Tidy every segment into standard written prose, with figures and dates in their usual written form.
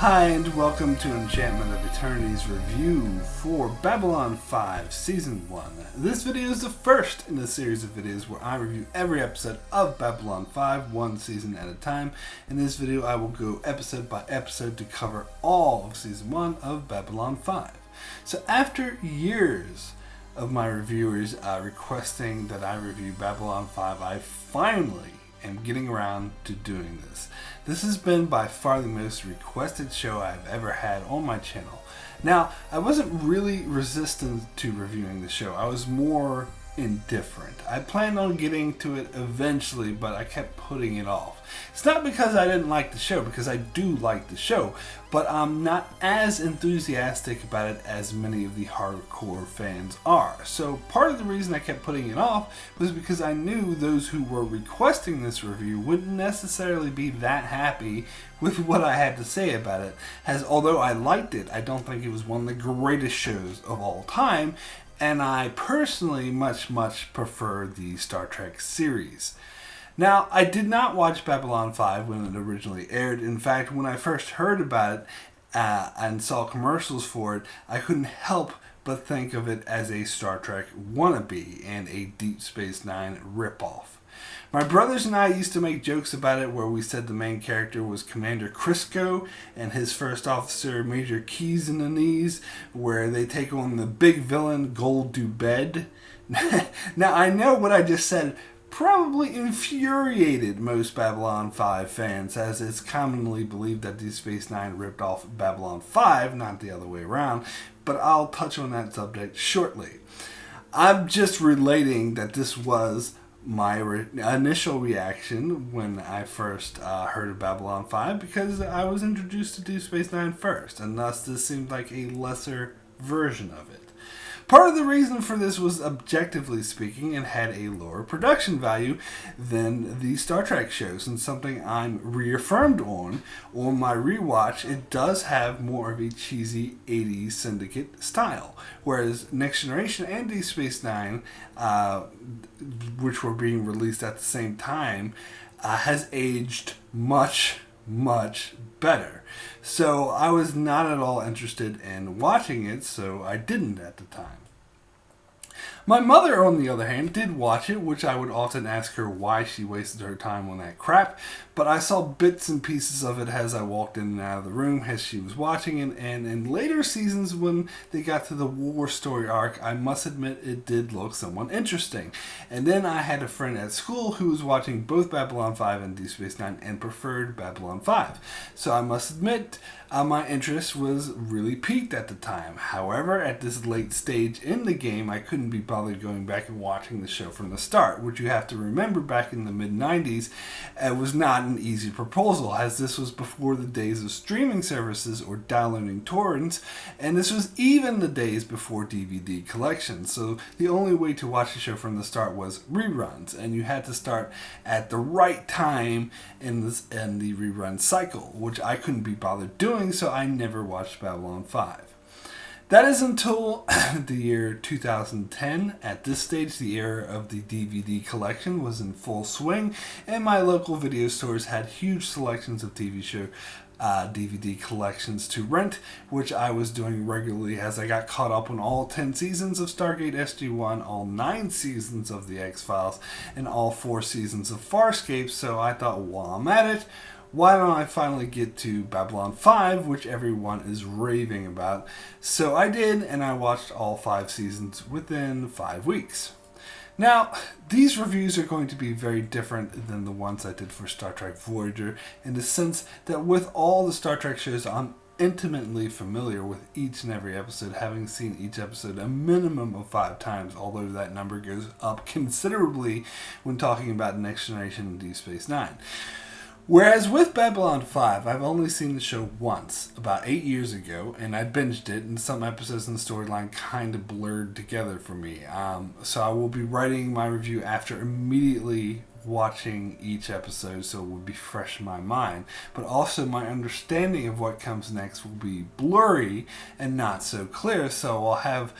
Hi and welcome to Enchantment of Eternity's review for Babylon 5 Season 1. This video is the first in a series of videos where I review every episode of Babylon 5, one season at a time. In this video I will go episode by episode to cover all of Season 1 of Babylon 5. So after years of my reviewers requesting that I review Babylon 5, I finally am getting around to doing this. This has been by far the most requested show I've ever had on my channel. Now, I wasn't really resistant to reviewing the show. I was more indifferent. I planned on getting to it eventually, but I kept putting it off. It's not because I didn't like the show, because I do like the show, but I'm not as enthusiastic about it as many of the hardcore fans are. So part of the reason I kept putting it off was because I knew those who were requesting this review wouldn't necessarily be that happy with what I had to say about it, as although I liked it, I don't think it was one of the greatest shows of all time, and I personally much prefer the Star Trek series. Now, I did not watch Babylon 5 when it originally aired. In fact, when I first heard about it and saw commercials for it, I couldn't help but think of it as a Star Trek wannabe and a Deep Space Nine ripoff. My brothers and I used to make jokes about it where we said the main character was Commander Crisco and his first officer Major Keys in the Knees, where they take on the big villain Gold Dubed. Now, I know what I just said probably infuriated most Babylon 5 fans, as it's commonly believed that Deep Space Nine ripped off Babylon 5, not the other way around, but I'll touch on that subject shortly. I'm just relating that this was my initial reaction when I first heard of Babylon 5, because I was introduced to Deep Space Nine first, and thus this seemed like a lesser version of it. Part of the reason for this was, objectively speaking, it had a lower production value than the Star Trek shows, and something I'm reaffirmed on my rewatch. It does have more of a cheesy 80s syndicate style, whereas Next Generation and Deep Space Nine, which were being released at the same time, has aged much better. So I was not at all interested in watching it, so I didn't at the time. My mother, on the other hand, did watch it, which I would often ask her why she wasted her time on that crap, but I saw bits and pieces of it as I walked in and out of the room as she was watching it, and in later seasons when they got to the war story arc, I must admit it did look somewhat interesting. And then I had a friend at school who was watching both Babylon 5 and Deep Space Nine and preferred Babylon 5. So I must admit, my interest was really peaked at the time. However, at this late stage in the game, I couldn't be bothered going back and watching the show from the start, which you have to remember back in the mid-90s, it was not an easy proposal, as this was before the days of streaming services or downloading torrents, and this was even the days before DVD collections. So the only way to watch the show from the start was reruns, and you had to start at the right time in the rerun cycle, which I couldn't be bothered doing, so I never watched Babylon 5. That is until the year 2010. At this stage, the era of the DVD collection was in full swing, and my local video stores had huge selections of TV show DVD collections to rent, which I was doing regularly as I got caught up on all 10 seasons of Stargate SG-1, all 9 seasons of The X-Files, and all 4 seasons of Farscape. So I thought, while I'm at it, why don't I finally get to Babylon 5, which everyone is raving about? So I did, and I watched all 5 seasons within 5 weeks. Now, these reviews are going to be very different than the ones I did for Star Trek Voyager, in the sense that with all the Star Trek shows, I'm intimately familiar with each and every episode, having seen each episode a minimum of 5 times, although that number goes up considerably when talking about Next Generation and Deep Space Nine. Whereas with Babylon 5, I've only seen the show once, about 8 years ago, and I binged it, and some episodes in the storyline kind of blurred together for me. So I will be writing my review after immediately watching each episode, so it will be fresh in my mind. But also my understanding of what comes next will be blurry and not so clear, so I'll have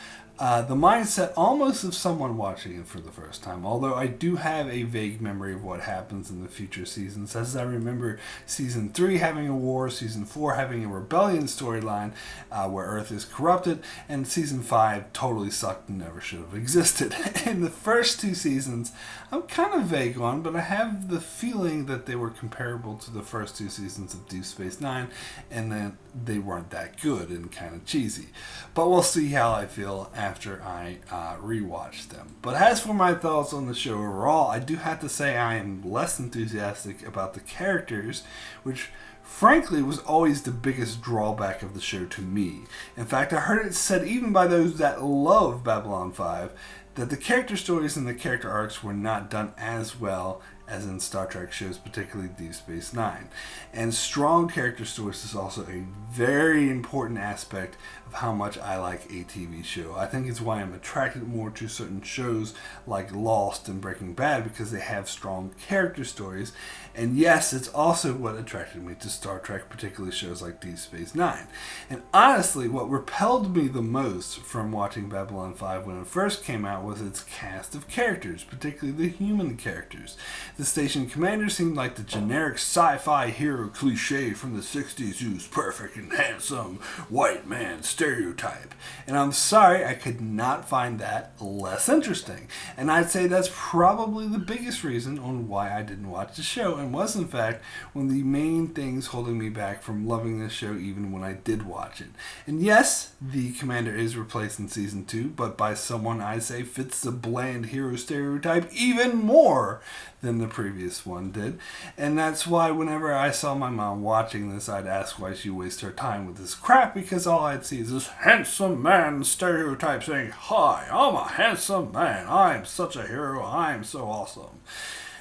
the mindset almost of someone watching it for the first time, although I do have a vague memory of what happens in the future seasons, as I remember Season 3 having a war, Season 4 having a rebellion storyline where Earth is corrupted, and Season 5 totally sucked and never should have existed. In the first two seasons, I'm kind of vague on, but I have the feeling that they were comparable to the first two seasons of Deep Space Nine, and that they weren't that good and kind of cheesy. But we'll see how I feel after I rewatch them. But as for my thoughts on the show overall, I do have to say I am less enthusiastic about the characters, which frankly was always the biggest drawback of the show to me. In fact, I heard it said even by those that love Babylon 5 that the character stories and the character arcs were not done as well as in Star Trek shows, particularly Deep Space Nine. And strong character stories is also a very important aspect of how much I like a TV show. I think it's why I'm attracted more to certain shows like Lost and Breaking Bad, because they have strong character stories. And yes, it's also what attracted me to Star Trek, particularly shows like Deep Space Nine. And honestly, what repelled me the most from watching Babylon 5 when it first came out was its cast of characters, particularly the human characters. The station commander seemed like the generic sci-fi hero cliche from the 60s who's perfect and handsome white man stereotype. And I'm sorry, I could not find that less interesting. And I'd say that's probably the biggest reason on why I didn't watch the show, and was in fact one of the main things holding me back from loving this show even when I did watch it. And yes, the commander is replaced in season 2, but by someone I'd say fits the bland hero stereotype even more than the previous one did. And that's why whenever I saw my mom watching this, I'd ask why she wastes her time with this crap, because all I'd see is this handsome man stereotype saying, "Hi, I'm a handsome man, I'm such a hero, I'm so awesome."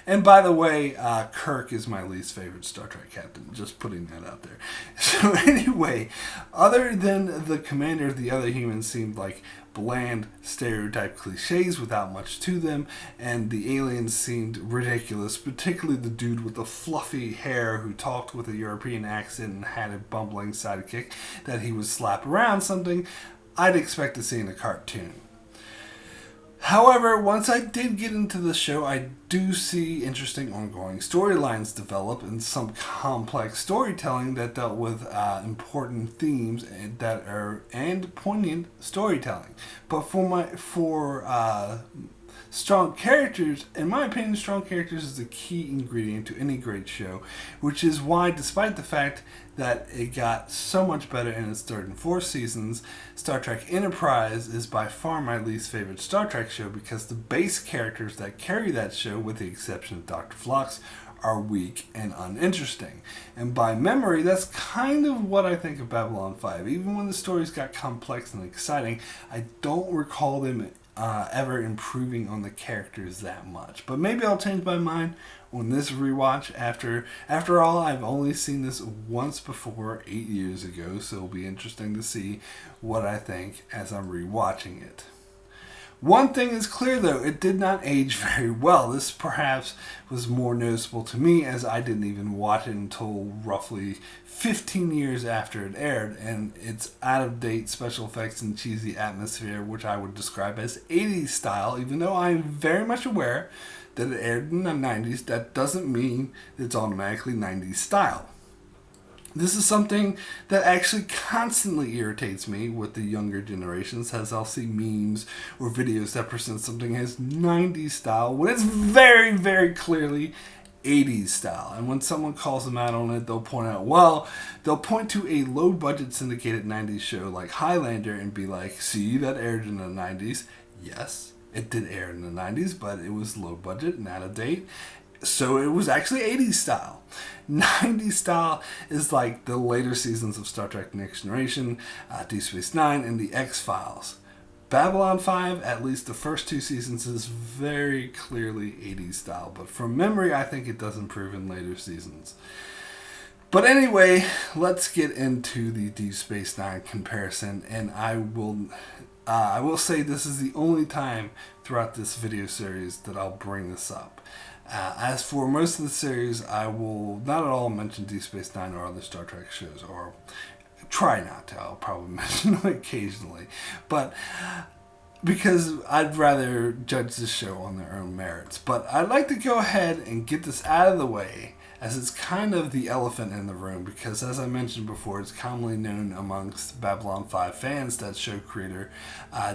And by the way, Kirk is my least favorite Star Trek captain. Just putting that out there. So anyway, other than the commander, the other humans seemed like bland stereotype cliches without much to them, and the aliens seemed ridiculous, particularly the dude with the fluffy hair who talked with a European accent and had a bumbling sidekick that he would slap around, something I'd expect to see in a cartoon. However, once I did get into the show, I do see interesting ongoing storylines develop and some complex storytelling that dealt with important themes and poignant storytelling. But for strong characters, in my opinion, strong characters is the key ingredient to any great show, which is why, despite the fact that it got so much better in its third and fourth seasons, Star Trek Enterprise is by far my least favorite Star Trek show, because the base characters that carry that show, with the exception of Dr. Phlox, are weak and uninteresting. And by memory, that's kind of what I think of Babylon 5. Even when the stories got complex and exciting, I don't recall them ever improving on the characters that much. But maybe I'll change my mind on this rewatch. After all, I've only seen this once before 8 years ago, so it'll be interesting to see what I think as I'm rewatching it. One thing is clear though, it did not age very well. This perhaps was more noticeable to me, as I didn't even watch it until roughly 15 years after it aired, and its out-of-date special effects and cheesy atmosphere, which I would describe as 80s style, even though I'm very much aware that it aired in the 90s, that doesn't mean it's automatically 90s style. This is something that actually constantly irritates me with the younger generations, as I'll see memes or videos that present something as 90s style when it's very, very clearly 80s style. And when someone calls them out on it, they'll point to a low-budget syndicated 90s show like Highlander and be like, "See, that aired in the 90s. Yes, it did air in the 90s, but it was low budget and out of date. So it was actually 80s style. 90s style is like the later seasons of Star Trek Next Generation, Deep Space Nine, and the X-Files. Babylon 5, at least the first two seasons, is very clearly 80s style. But from memory, I think it does improve in later seasons. But anyway, let's get into the Deep Space Nine comparison. And I will say this is the only time throughout this video series that I'll bring this up. As for most of the series, I will not at all mention Deep Space Nine or other Star Trek shows, or try not to. I'll probably mention them occasionally. But because I'd rather judge this show on their own merits. But I'd like to go ahead and get this out of the way, as it's kind of the elephant in the room, because as I mentioned before, it's commonly known amongst Babylon 5 fans that show creator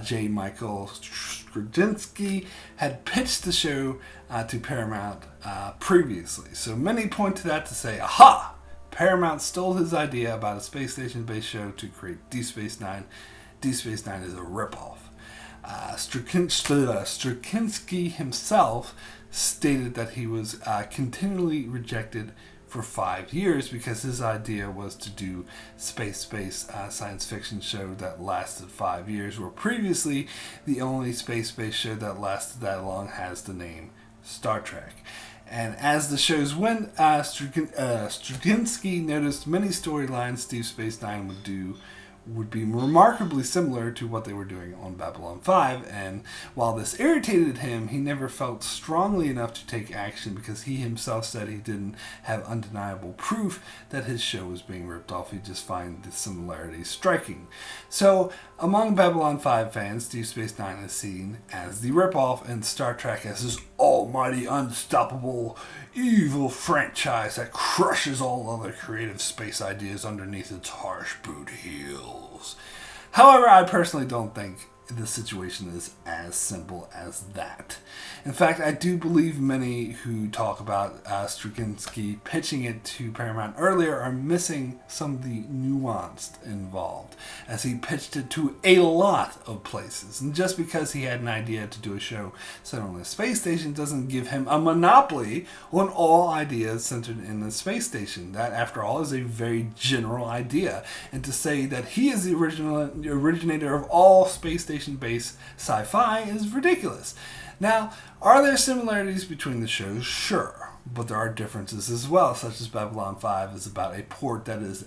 J. Michael Straczynski had pitched the show to Paramount previously. So many point to that to say, aha! Paramount stole his idea about a space station-based show to create Deep Space Nine. Deep Space Nine is a ripoff. Straczynski himself stated that he was continually rejected for 5 years because his idea was to do space-based science fiction show that lasted 5 years, where previously the only space-based show that lasted that long has the name Star Trek. And as the shows went, Straczynski noticed many storylines Deep Space Nine would be remarkably similar to what they were doing on Babylon 5, and while this irritated him, he never felt strongly enough to take action because he himself said he didn't have undeniable proof that his show was being ripped off. He just found the similarities striking. So, among Babylon 5 fans, Deep Space Nine is seen as the ripoff, and Star Trek as this almighty, unstoppable, evil franchise that crushes all other creative space ideas underneath its harsh boot heels. However, I personally don't think the situation is as simple as that. In fact, I do believe many who talk about Straczynski pitching it to Paramount earlier are missing some of the nuance involved, as he pitched it to a lot of places. And just because he had an idea to do a show set on a space station doesn't give him a monopoly on all ideas centered in the space station. That, after all, is a very general idea. And to say that he is the originator of all space station-based sci-fi is ridiculous. Now, are there similarities between the shows? Sure. But there are differences as well, such as Babylon 5 is about a port that is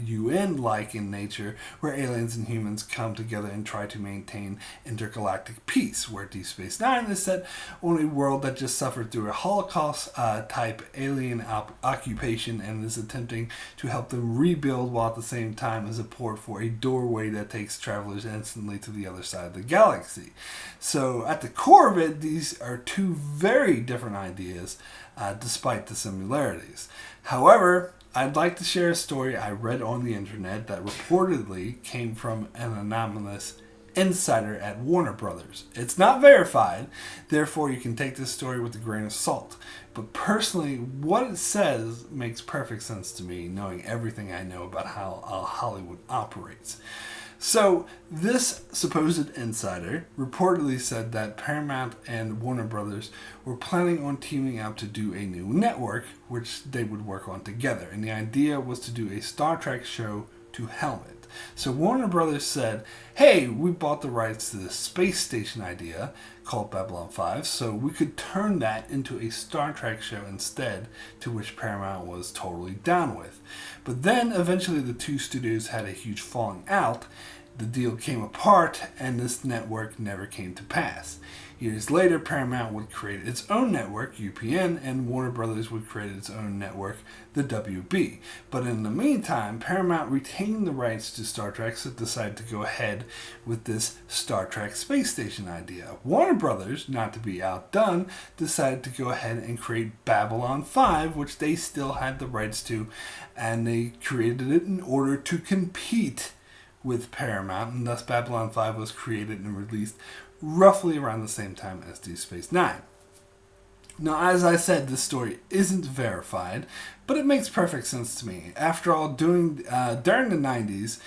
UN-like in nature, where aliens and humans come together and try to maintain intergalactic peace, where Deep Space Nine is set on a world that just suffered through a Holocaust-type alien occupation and is attempting to help them rebuild, while at the same time is a port for a doorway that takes travelers instantly to the other side of the galaxy. So at the core of it, these are two very different ideas, despite the similarities. However, I'd like to share a story I read on the internet that reportedly came from an anonymous insider at Warner Brothers. It's not verified, therefore you can take this story with a grain of salt. But personally, what it says makes perfect sense to me, knowing everything I know about how Hollywood operates. So, this supposed insider reportedly said that Paramount and Warner Brothers were planning on teaming up to do a new network, which they would work on together. And the idea was to do a Star Trek show to helm it. So Warner Brothers said, hey, we bought the rights to this space station idea called Babylon 5, so we could turn that into a Star Trek show instead, to which Paramount was totally down with. But then eventually the two studios had a huge falling out. The deal came apart, and this network never came to pass. Years later, Paramount would create its own network, UPN, and Warner Brothers would create its own network, the WB. But in the meantime, Paramount retained the rights to Star Trek, so decided to go ahead with this Star Trek space station idea. Warner Brothers, not to be outdone, decided to go ahead and create Babylon 5, which they still had the rights to, and they created it in order to compete with Paramount, and thus Babylon 5 was created and released roughly around the same time as Deep Space Nine. Now, as I said, this story isn't verified, but it makes perfect sense to me. After all, during the 90s,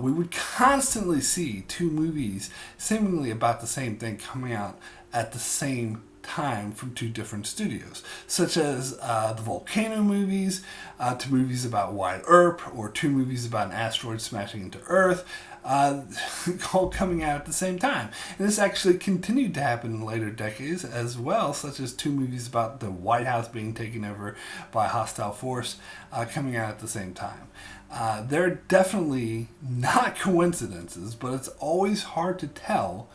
we would constantly see two movies seemingly about the same thing coming out at the same time from two different studios, such as the Volcano movies, to movies about Wyatt Earp, or two movies about an asteroid smashing into Earth, all coming out at the same time. And this actually continued to happen in later decades as well, such as two movies about the White House being taken over by a hostile force coming out at the same time. They're definitely not coincidences, but it's always hard to tell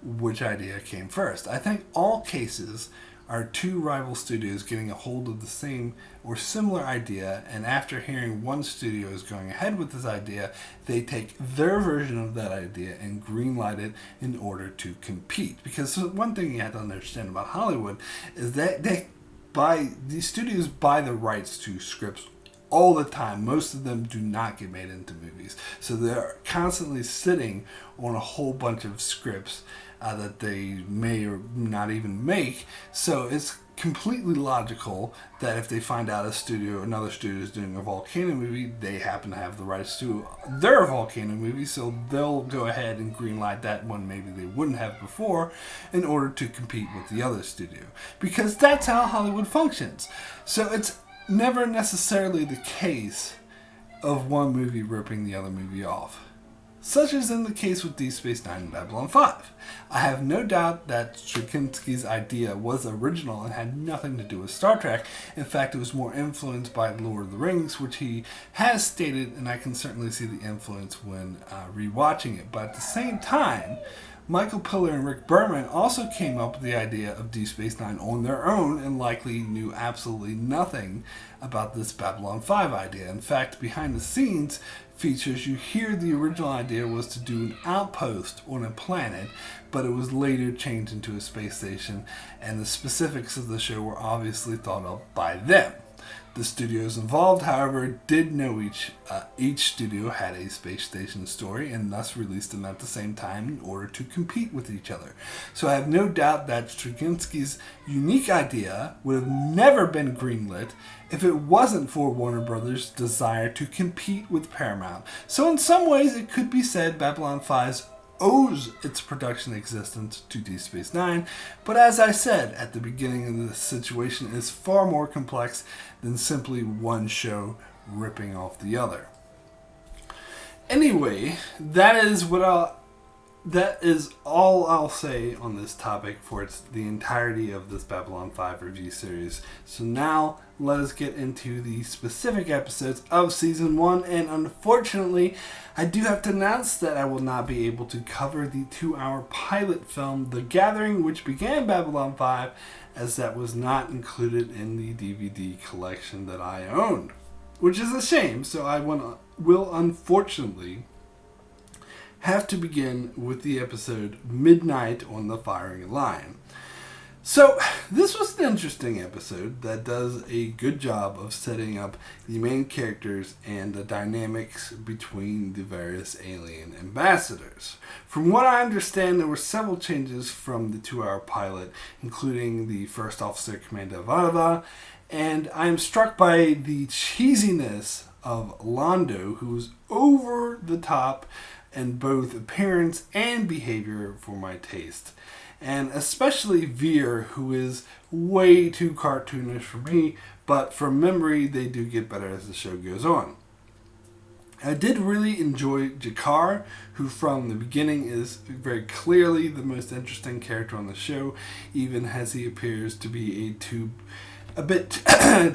which idea came first. I think all cases are two rival studios getting a hold of the same or similar idea, and after hearing one studio is going ahead with this idea, they take their version of that idea and greenlight it in order to compete. Because one thing you have to understand about Hollywood is that these studios buy the rights to scripts all the time. Most of them do not get made into movies. So they're constantly sitting on a whole bunch of scripts that they may or not even make. So it's completely logical that if they find out another studio is doing a volcano movie, they happen to have the rights to their volcano movie, so they'll go ahead and greenlight that one maybe they wouldn't have before in order to compete with the other studio. Because that's how Hollywood functions. So it's never necessarily the case of one movie ripping the other movie off, such as in the case with Deep Space Nine and Babylon 5. I have no doubt that Straczynski's idea was original and had nothing to do with Star Trek. In fact, it was more influenced by Lord of the Rings, which he has stated, and I can certainly see the influence when rewatching it. But at the same time, Michael Piller and Rick Berman also came up with the idea of Deep Space Nine on their own and likely knew absolutely nothing about this Babylon 5 idea. In fact, behind the scenes features, you hear the original idea was to do an outpost on a planet, but it was later changed into a space station, and the specifics of the show were obviously thought up by them. The studios involved, however, did know each studio had a space station story and thus released them at the same time in order to compete with each other. So I have no doubt that Straczynski's unique idea would have never been greenlit if it wasn't for Warner Brothers' desire to compete with Paramount. So in some ways, it could be said Babylon 5 owes its production existence to Deep Space Nine, but as I said at the beginning of the situation, is far more complex than simply one show ripping off the other. Anyway, that is all I'll say on this topic for the entirety of this Babylon 5 review series. So now let us get into the specific episodes of Season 1, and unfortunately, I do have to announce that I will not be able to cover the 2-hour pilot film, The Gathering, which began Babylon 5, as that was not included in the DVD collection that I owned, which is a shame. So I will unfortunately have to begin with the episode Midnight on the Firing Line. So this was an interesting episode that does a good job of setting up the main characters and the dynamics between the various alien ambassadors. From what I understand, there were several changes from the 2-hour pilot, including the First Officer Commander Varva, and I am struck by the cheesiness of Londo, who's over the top in both appearance and behavior for my taste. And especially Veer, who is way too cartoonish for me, but from memory, they do get better as the show goes on. I did really enjoy G'Kar, who from the beginning is very clearly the most interesting character on the show, even as he appears to be a bit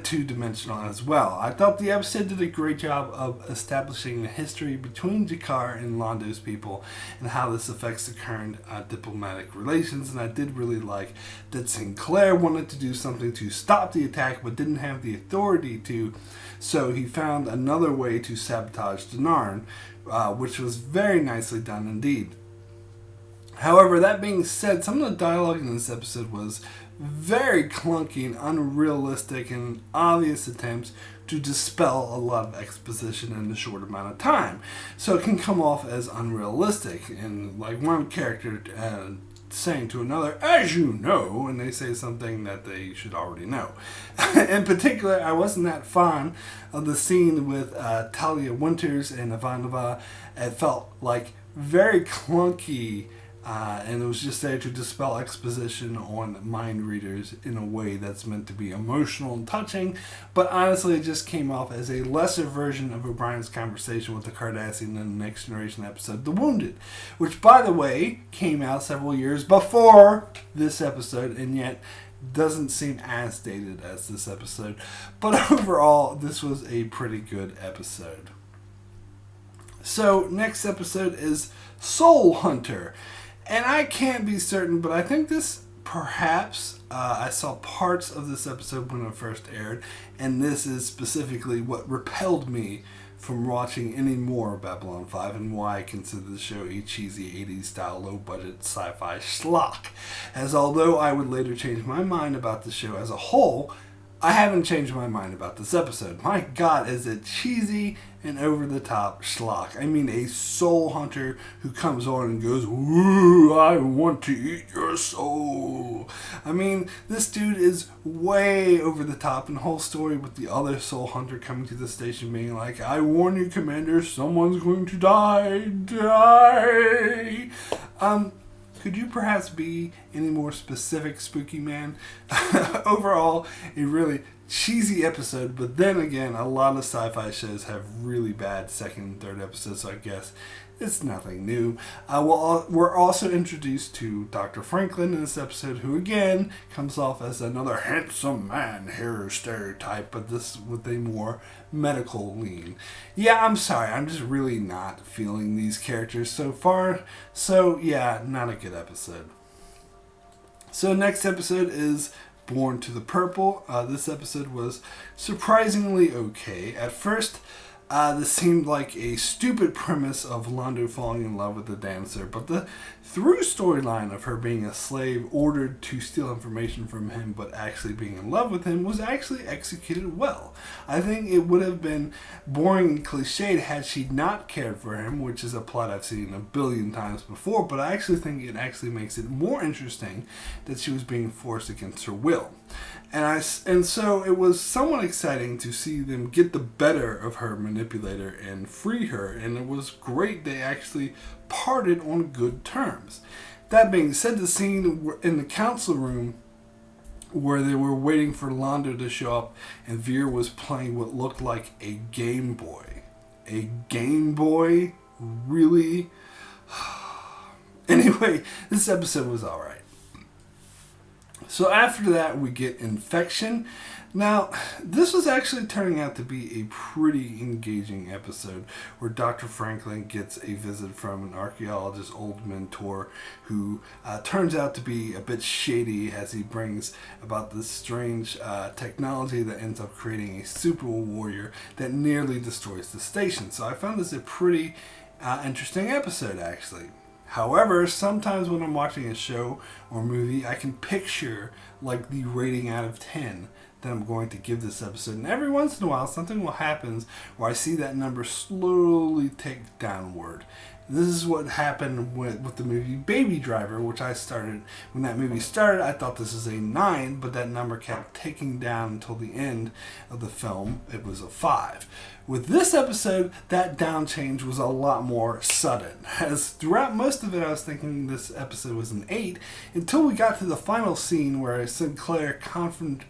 two-dimensional as well. I thought the episode did a great job of establishing the history between G'Kar and Londo's people and how this affects the current diplomatic relations, and I did really like that Sinclair wanted to do something to stop the attack but didn't have the authority to, so he found another way to sabotage Denarn, which was very nicely done indeed. However, that being said, some of the dialogue in this episode was very clunky and unrealistic, and obvious attempts to dispel a lot of exposition in a short amount of time. So it can come off as unrealistic, and like one character saying to another, "As you know," and they say something that they should already know. In particular, I wasn't that fond of the scene with Talia Winters and Ivanova. It felt like very clunky, and it was just there to dispel exposition on mind readers in a way that's meant to be emotional and touching, but honestly it just came off as a lesser version of O'Brien's conversation with the Cardassian in the Next Generation episode The Wounded, which by the way came out several years before this episode and yet doesn't seem as dated as this episode. But overall, this was a pretty good episode. So next episode is Soul Hunter. And I can't be certain, but I think this perhaps I saw parts of this episode when it first aired, and this is specifically what repelled me from watching any more of Babylon 5 and why I consider the show a cheesy 80s style low budget sci-fi schlock. As although I would later change my mind about the show as a whole, I haven't changed my mind about this episode. My God, is it cheesy and over-the-top schlock. I mean, a soul hunter who comes on and goes, "Ooh, I want to eat your soul." I mean, this dude is way over the top, and the whole story with the other soul hunter coming to the station being like, "I warn you, Commander, someone's going to die. Could you perhaps be any more specific, Spooky Man? Overall, a really cheesy episode, but then again, a lot of sci-fi shows have really bad second and third episodes, so I guess it's nothing new. We're also introduced to Dr. Franklin in this episode, who again comes off as another handsome man hero stereotype, but this with a more medical lean. Yeah, I'm sorry, I'm just really not feeling these characters so far, so yeah, not a good episode. So next episode is Born to the Purple. This episode was surprisingly okay. At first, this seemed like a stupid premise of Londo falling in love with the dancer, but the through storyline of her being a slave ordered to steal information from him but actually being in love with him was actually executed well. I think it would have been boring and cliched had she not cared for him, which is a plot I've seen a billion times before, but I actually think it actually makes it more interesting that she was being forced against her will. And so it was somewhat exciting to see them get the better of her manipulator and free her, and it was great they actually parted on good terms. That being said, the scene in the council room where they were waiting for Londo to show up and Veer was playing what looked like a Game Boy. A Game Boy? Really? Anyway, this episode was alright. So after that, we get Infection. Now, this was actually turning out to be a pretty engaging episode where Dr. Franklin gets a visit from an archaeologist's old mentor who turns out to be a bit shady as he brings about this strange technology that ends up creating a super warrior that nearly destroys the station. So I found this a pretty interesting episode, actually. However, sometimes when I'm watching a show or movie, I can picture like the rating out of 10 that I'm going to give this episode. And every once in a while, something will happen where I see that number slowly tick downward. This is what happened with the movie Baby Driver, which I started, when that movie started, I thought this was a 9, but that number kept ticking down until the end of the film. It was a 5. With this episode, that down change was a lot more sudden, as throughout most of it I was thinking this episode was an 8, until we got to the final scene where Sinclair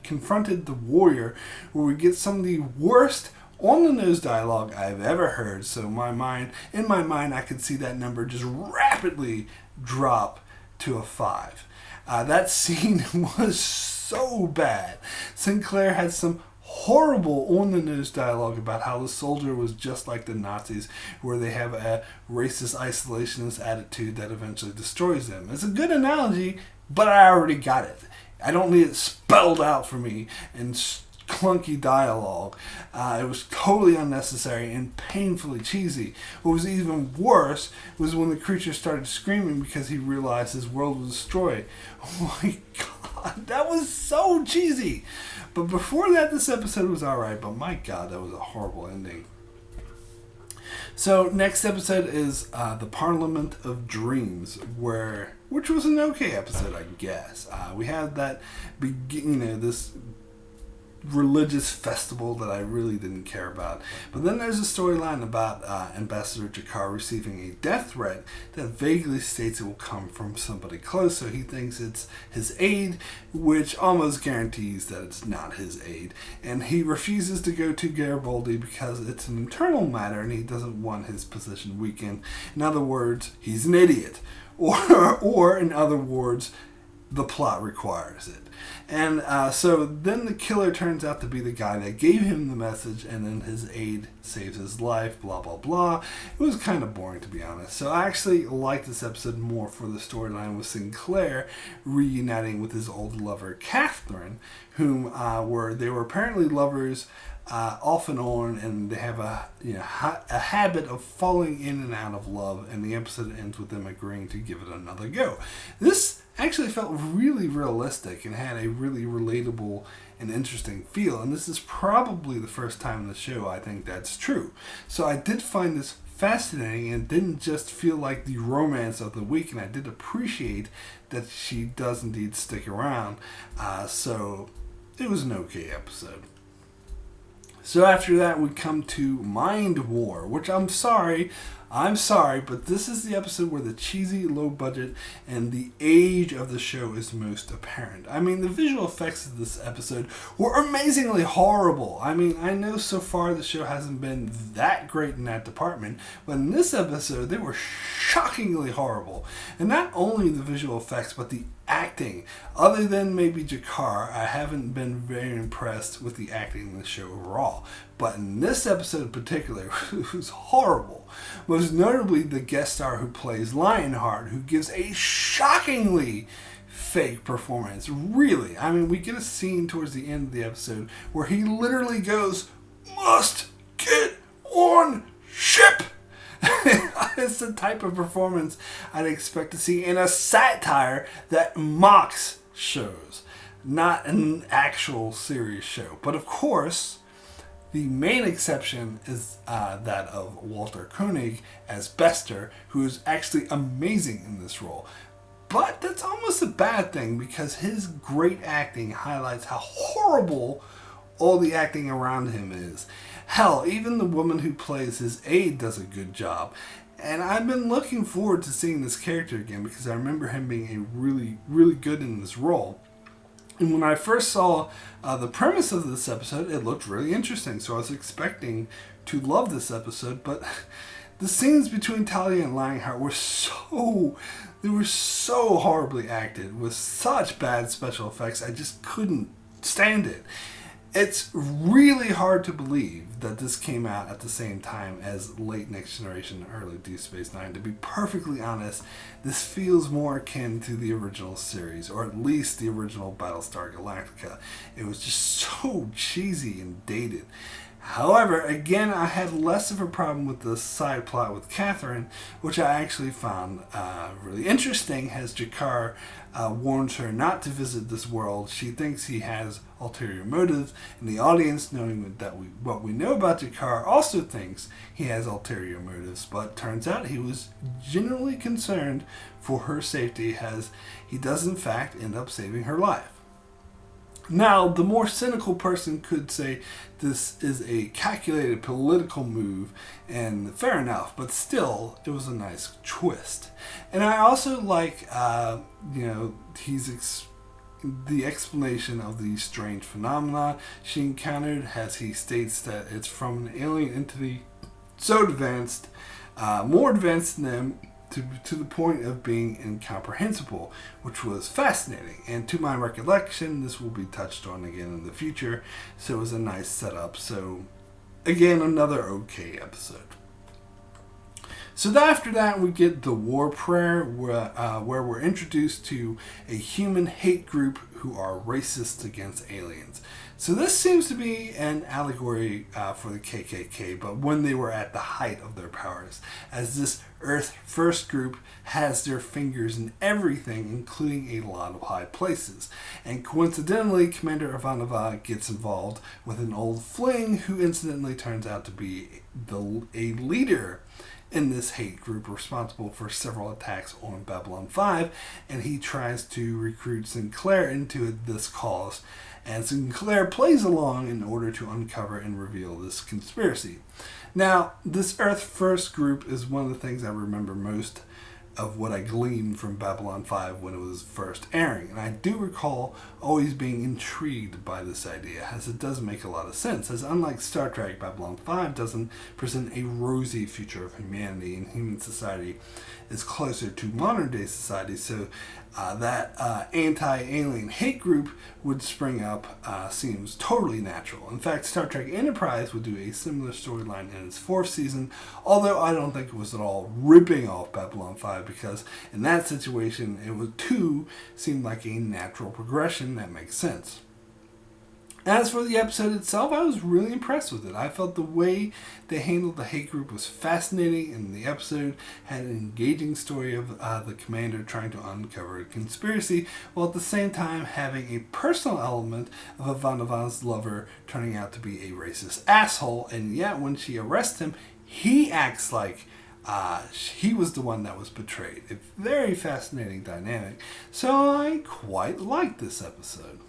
confronted the warrior, where we get some of the worst on-the-nose dialogue I've ever heard. So in my mind, I could see that number just rapidly drop to a 5. That scene was so bad. Sinclair had some horrible on-the-nose dialogue about how the soldier was just like the Nazis, where they have a racist isolationist attitude that eventually destroys them. It's a good analogy, but I already got it. I don't need it spelled out for me in clunky dialogue. It was totally unnecessary and painfully cheesy. What was even worse was when the creature started screaming because he realized his world was destroyed. Oh my God, that was so cheesy. But before that, this episode was alright, but my God, that was a horrible ending. So next episode is the Parliament of Dreams, which was an okay episode, I guess. We had that, this religious festival that I really didn't care about. But then there's a storyline about Ambassador Jakar receiving a death threat that vaguely states it will come from somebody close, so he thinks it's his aide, which almost guarantees that it's not his aide. And he refuses to go to Garibaldi because it's an internal matter and he doesn't want his position weakened. In other words, he's an idiot. Or in other words, the plot requires it. And so then the killer turns out to be the guy that gave him the message, and then his aide saves his life, blah, blah, blah. It was kind of boring, to be honest. So I actually liked this episode more for the storyline with Sinclair reuniting with his old lover, Catherine, whom they were apparently lovers off and on, and they have a habit of falling in and out of love, and the episode ends with them agreeing to give it another go. This actually felt really realistic and had a really relatable and interesting feel, and this is probably the first time in the show I think that's true. So I did find this fascinating and didn't just feel like the romance of the week, and I did appreciate that she does indeed stick around. So it was an okay episode. So after that, we come to Mind War, which I'm sorry, but this is the episode where the cheesy, low budget, and the age of the show is most apparent. I mean, the visual effects of this episode were amazingly horrible. I mean, I know so far the show hasn't been that great in that department, but in this episode, they were shockingly horrible. And not only the visual effects, but the acting. Other than maybe Jakar, I haven't been very impressed with the acting in the show overall. But in this episode in particular, it was horrible. Most notably, the guest star who plays Lionheart, who gives a shockingly fake performance. Really. I mean, we get a scene towards the end of the episode where he literally goes, "Must get on ship." It's the type of performance I'd expect to see in a satire that mocks shows, not an actual serious show. But of course, the main exception is that of Walter Koenig as Bester, who is actually amazing in this role. But that's almost a bad thing, because his great acting highlights how horrible all the acting around him is. Hell, even the woman who plays his aide does a good job. And I've been looking forward to seeing this character again, because I remember him being a really, really good in this role. And when I first saw the premise of this episode, it looked really interesting. So I was expecting to love this episode, but the scenes between Talia and Lionheart were so horribly acted, with such bad special effects, I just couldn't stand it. It's really hard to believe that this came out at the same time as late Next Generation, early Deep Space Nine. To be perfectly honest, this feels more akin to the original series, or at least the original Battlestar Galactica. It was just so cheesy and dated. However, again, I had less of a problem with the side plot with Catherine, which I actually found really interesting, as Jakar warns her not to visit this world. She thinks he has ulterior motives, and the audience, knowing that what we know about Jakar, also thinks he has ulterior motives, but turns out he was genuinely concerned for her safety, as he does in fact end up saving her life. Now, the more cynical person could say this is a calculated political move, and fair enough, but still, it was a nice twist. And I also like, the explanation of the strange phenomena she encountered, as he states that it's from an alien entity so advanced, more advanced than them, to the point of being incomprehensible, which was fascinating. And to my recollection, this will be touched on again in the future, so it was a nice setup. So again, another okay episode. So after that, we get the War Prayer, where we're introduced to a human hate group who are racist against aliens. So this seems to be an allegory for the KKK, but when they were at the height of their powers, as this Earth First group has their fingers in everything, including a lot of high places. And coincidentally, Commander Ivanova gets involved with an old fling who incidentally turns out to be a leader in this hate group, responsible for several attacks on Babylon 5, and he tries to recruit Sinclair into this cause. And Sinclair plays along in order to uncover and reveal this conspiracy. Now, this Earth First group is one of the things I remember most of what I gleaned from Babylon 5 when it was first airing. And I do recall always being intrigued by this idea, as it does make a lot of sense, as unlike Star Trek, Babylon 5 doesn't present a rosy future of humanity, and human society is closer to modern day society, so that anti-alien hate group would spring up seems totally natural. In fact, Star Trek Enterprise would do a similar storyline in its 4th season, although I don't think it was at all ripping off Babylon 5, because in that situation, it was too seemed like a natural progression that makes sense. As for the episode itself, I was really impressed with it. I felt the way they handled the hate group was fascinating, and the episode had an engaging story of the commander trying to uncover a conspiracy, while at the same time having a personal element of Ivanova's lover turning out to be a racist asshole, and yet when she arrests him, he acts like he was the one that was betrayed. A very fascinating dynamic, so I quite liked this episode.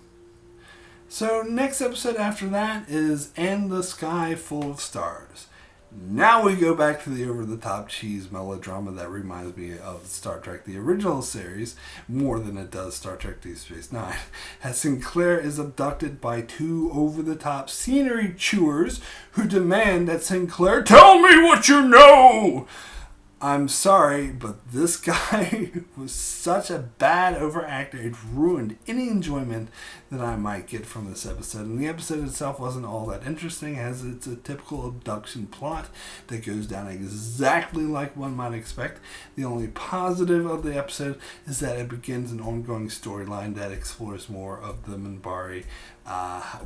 So next episode after that is And the Sky Full of Stars. Now we go back to the over-the-top cheese melodrama that reminds me of Star Trek, the original series, more than it does Star Trek Deep Space Nine, as Sinclair is abducted by 2 over-the-top scenery chewers who demand that Sinclair tell me what you know! I'm sorry, but this guy was such a bad overactor, it ruined any enjoyment that I might get from this episode. And the episode itself wasn't all that interesting, as it's a typical abduction plot that goes down exactly like one might expect. The only positive of the episode is that it begins an ongoing storyline that explores more of the Minbari,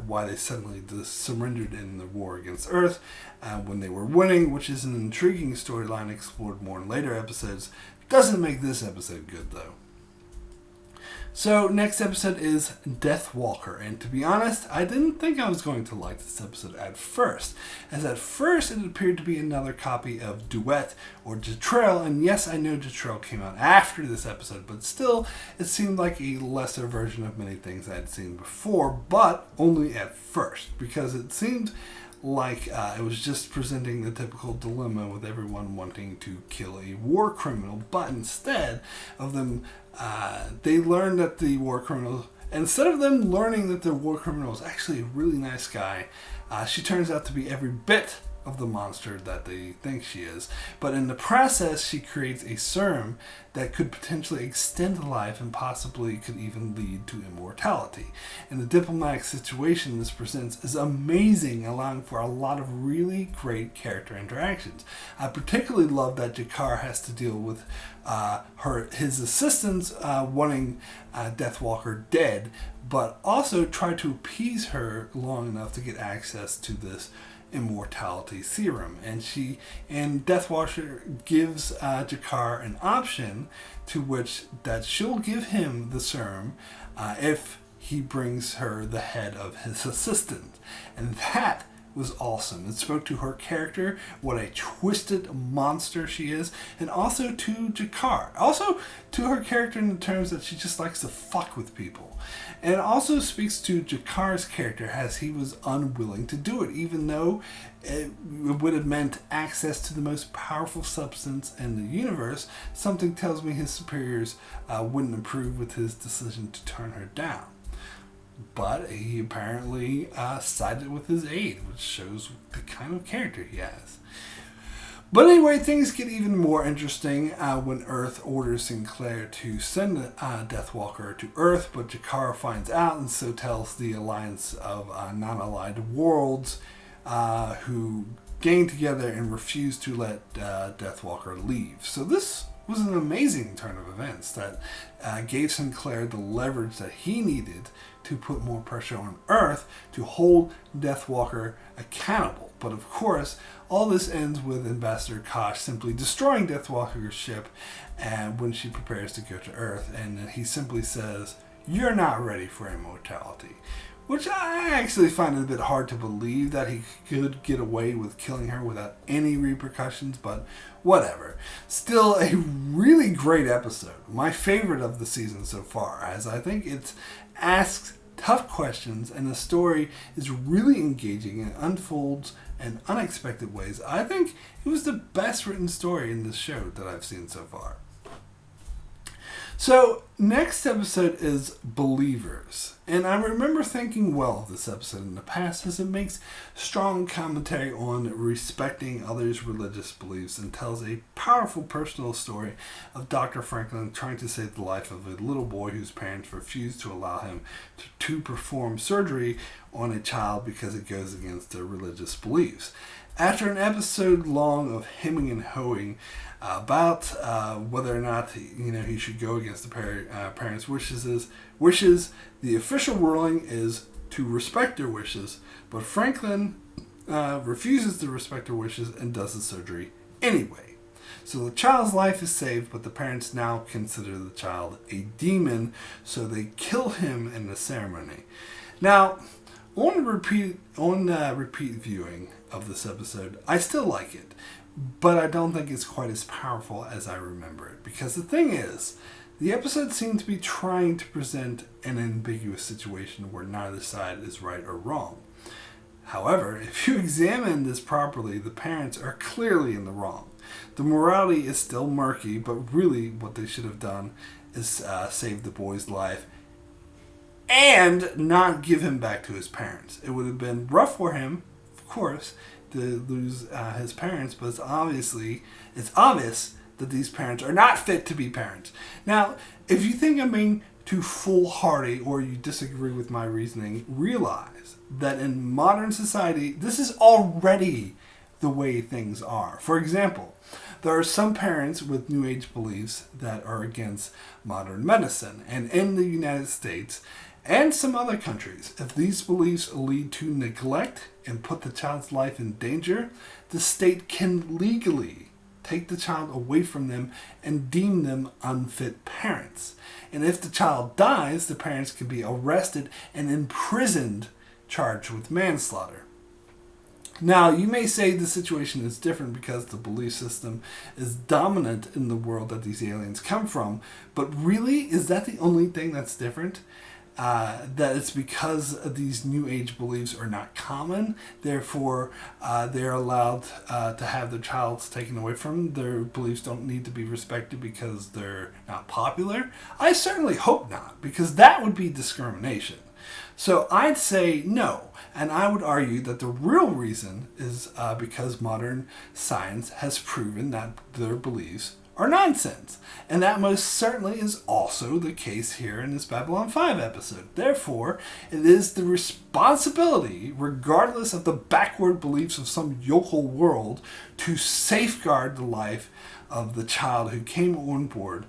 why they suddenly surrendered in the war against Earth when they were winning, which is an intriguing storyline explored more in later episodes. Doesn't make this episode good though. So next episode is Deathwalker, and to be honest, I didn't think I was going to like this episode at first, as at first it appeared to be another copy of Duet or Detrail, and yes, I know Detrail came out after this episode, but still, it seemed like a lesser version of many things I had seen before, but only at first, because it seemed like it was just presenting the typical dilemma with everyone wanting to kill a war criminal, but instead of them, they learned that the war criminal, instead of them learning that the war criminal is actually a really nice guy, she turns out to be every bit of the monster that they think she is. But in the process, she creates a serum that could potentially extend life and possibly could even lead to immortality. And the diplomatic situation this presents is amazing, allowing for a lot of really great character interactions. I particularly love that Jakar has to deal with his assistants wanting Deathwalker dead, but also try to appease her long enough to get access to this immortality serum, and Deathwalker gives Jakar an option to which that she'll give him the serum if he brings her the head of his assistant, and that was awesome. It spoke to her character, what a twisted monster she is, and also to Jakar. Also to her character in the terms that she just likes to fuck with people. And it also speaks to Jakar's character, as he was unwilling to do it, even though it would have meant access to the most powerful substance in the universe. Something tells me his superiors wouldn't approve with his decision to turn her down. But he apparently sided with his aide, which shows the kind of character he has. But anyway, things get even more interesting when Earth orders Sinclair to send Deathwalker to Earth, but Jakar finds out and so tells the alliance of non-allied worlds who gang together and refuse to let Deathwalker leave. So this was an amazing turn of events that gave Sinclair the leverage that he needed to put more pressure on Earth to hold Deathwalker accountable. But of course, all this ends with Ambassador Kosh simply destroying Deathwalker's ship and when she prepares to go to Earth, and he simply says, "You're not ready for immortality." Which I actually find it a bit hard to believe that he could get away with killing her without any repercussions, but whatever. Still a really great episode. My favorite of the season so far, as I think it asks tough questions and the story is really engaging and unfolds in unexpected ways. I think it was the best written story in this show that I've seen so far. So, next episode is Believers. And I remember thinking well of this episode in the past as it makes strong commentary on respecting others' religious beliefs and tells a powerful personal story of Dr. Franklin trying to save the life of a little boy whose parents refused to allow him to perform surgery on a child because it goes against their religious beliefs. After an episode long of hemming and hawing about whether or not he should go against the parents' wishes, the official ruling is to respect their wishes, but Franklin refuses to respect their wishes and does the surgery anyway. So the child's life is saved, but the parents now consider the child a demon, so they kill him in the ceremony. Now, on repeat viewing of this episode, I still like it, but I don't think it's quite as powerful as I remember it. Because the thing is, the episode seemed to be trying to present an ambiguous situation where neither side is right or wrong. However, if you examine this properly, the parents are clearly in the wrong. The morality is still murky, but really what they should have done is save the boy's life and not give him back to his parents. It would have been rough for him, of course, to lose his parents, but it's obvious that these parents are not fit to be parents. Now, if you think I'm being too foolhardy or you disagree with my reasoning, realize that in modern society, this is already the way things are. For example, there are some parents with New Age beliefs that are against modern medicine. And in the United States and some other countries, if these beliefs lead to neglect and put the child's life in danger, the state can legally take the child away from them and deem them unfit parents. And if the child dies, the parents can be arrested and imprisoned, charged with manslaughter. Now, you may say the situation is different because the belief system is dominant in the world that these aliens come from, but really, is that the only thing that's different? That it's because these New Age beliefs are not common, therefore they're allowed to have their child taken away from them. Their beliefs don't need to be respected because they're not popular. I certainly hope not, because that would be discrimination. So I'd say no, and I would argue that the real reason is because modern science has proven that their beliefs are nonsense. And that most certainly is also the case here in this Babylon 5 episode. Therefore, it is the responsibility, regardless of the backward beliefs of some yokel world, to safeguard the life of the child who came on board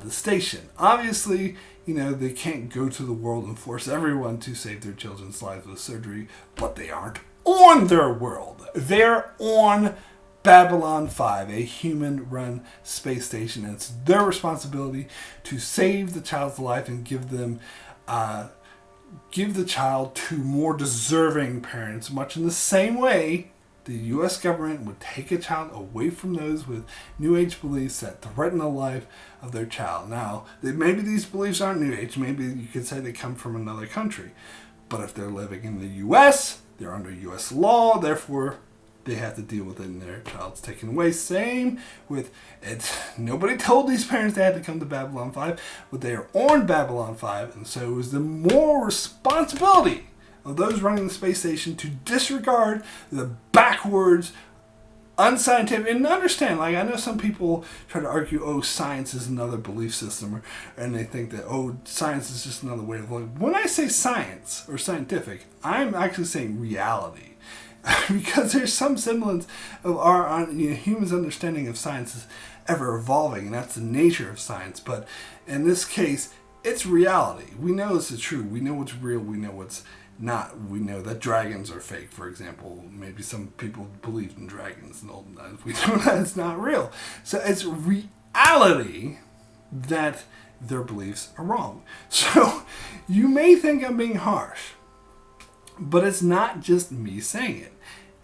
the station. Obviously, they can't go to the world and force everyone to save their children's lives with surgery, but they aren't on their world. They're on Babylon 5, a human-run space station. It's their responsibility to save the child's life and give the child to more deserving parents, much in the same way the U.S. government would take a child away from those with New Age beliefs that threaten the life of their child. Now, maybe these beliefs aren't New Age. Maybe you could say they come from another country. But if they're living in the U.S., they're under U.S. law, therefore they have to deal with it and their child's taken away. Same with it. Nobody told these parents they had to come to Babylon 5, but they are on Babylon 5, and so it was the moral responsibility of those running the space station to disregard the backwards, unscientific, and understand, I know some people try to argue, science is another belief system, and they think that, science is just another way of living. When I say science or scientific, I'm actually saying reality. Because there's some semblance of our humans' understanding of science is ever evolving, and that's the nature of science. But in this case, it's reality. We know it's the truth. We know what's real. We know what's not. We know that dragons are fake, for example. Maybe some people believed in dragons in the olden times. We know that it's not real. So it's reality that their beliefs are wrong. So you may think I'm being harsh, but it's not just me saying it.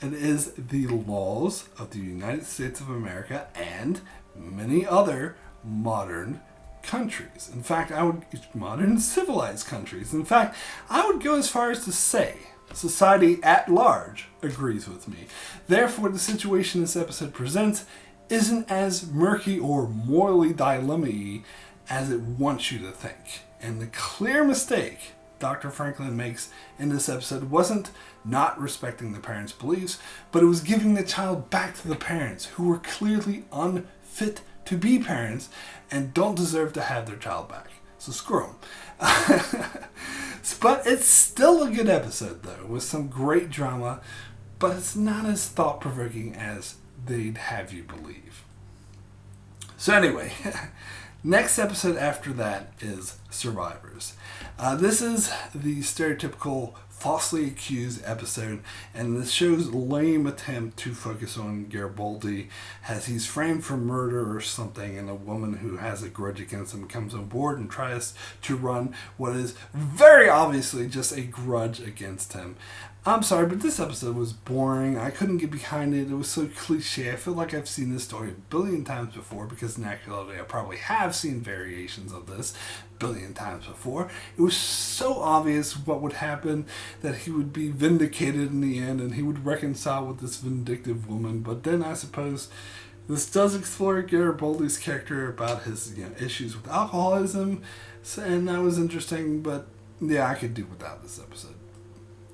It is the laws of the United States of America and many other modern countries. In fact, modern civilized countries. In fact, I would go as far as to say society at large agrees with me. Therefore, the situation this episode presents isn't as murky or morally dilemma-y as it wants you to think. And the clear mistake Dr. Franklin makes in this episode wasn't not respecting the parents' beliefs, but it was giving the child back to the parents, who were clearly unfit to be parents and don't deserve to have their child back. So screw them. But it's still a good episode, though, with some great drama, but it's not as thought-provoking as they'd have you believe. So anyway, next episode after that is Survivors. This is the stereotypical falsely accused episode, and the show's lame attempt to focus on Garibaldi as he's framed for murder or something, and a woman who has a grudge against him comes on board and tries to run what is very obviously just a grudge against him. I'm sorry, but this episode was boring. I couldn't get behind it. It was so cliche. I feel like I've seen this story a billion times before, because in actuality I probably have seen variations of this a billion times before. It was so obvious what would happen, that he would be vindicated in the end and he would reconcile with this vindictive woman. But then I suppose this does explore Garibaldi's character about his issues with alcoholism, and that was interesting, but yeah, I could do without this episode.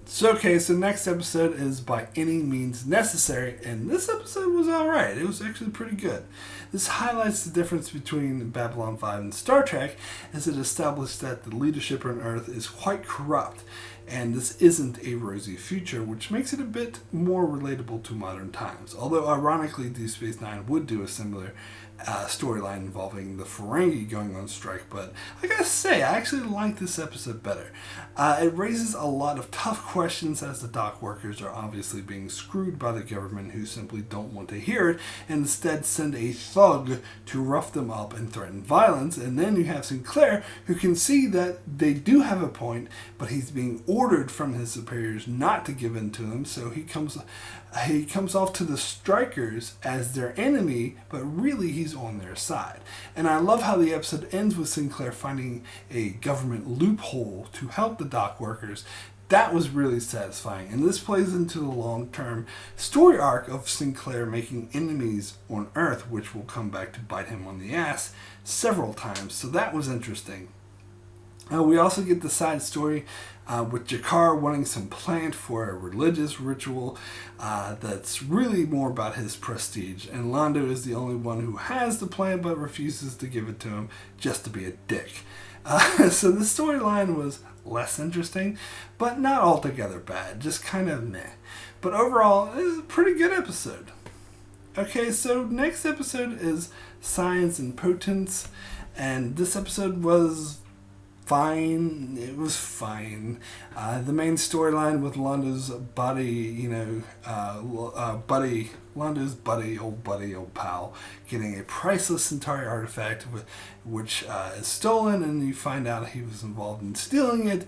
So next episode is By Any Means Necessary, and this episode was alright. It was actually pretty good. This highlights the difference between Babylon 5 and Star Trek, as it established that the leadership on Earth is quite corrupt, and this isn't a rosy future, which makes it a bit more relatable to modern times. Although, ironically, Deep Space Nine would do a similar storyline involving the Ferengi going on strike, but I gotta say, I actually like this episode better. It raises a lot of tough questions, as the dock workers are obviously being screwed by the government, who simply don't want to hear it and instead send a thug to rough them up and threaten violence. And then you have Sinclair, who can see that they do have a point, but he's being ordered from his superiors not to give in to them, so he comes off to the strikers as their enemy, but really he's on their side. And I love how the episode ends with Sinclair finding a government loophole to help the dock workers. That was really satisfying, and this plays into the long-term story arc of Sinclair making enemies on Earth, which will come back to bite him on the ass several times, so that was interesting. We also get the side story with Jakar wanting some plant for a religious ritual that's really more about his prestige, and Londo is the only one who has the plant but refuses to give it to him just to be a dick. So the storyline was less interesting, but not altogether bad, just kind of meh. But overall, it was a pretty good episode. Okay, so next episode is Science and Potence, and this episode was fine. It was fine. The main storyline with Londo's buddy, old pal, getting a priceless Centauri artifact which is stolen, and you find out he was involved in stealing it,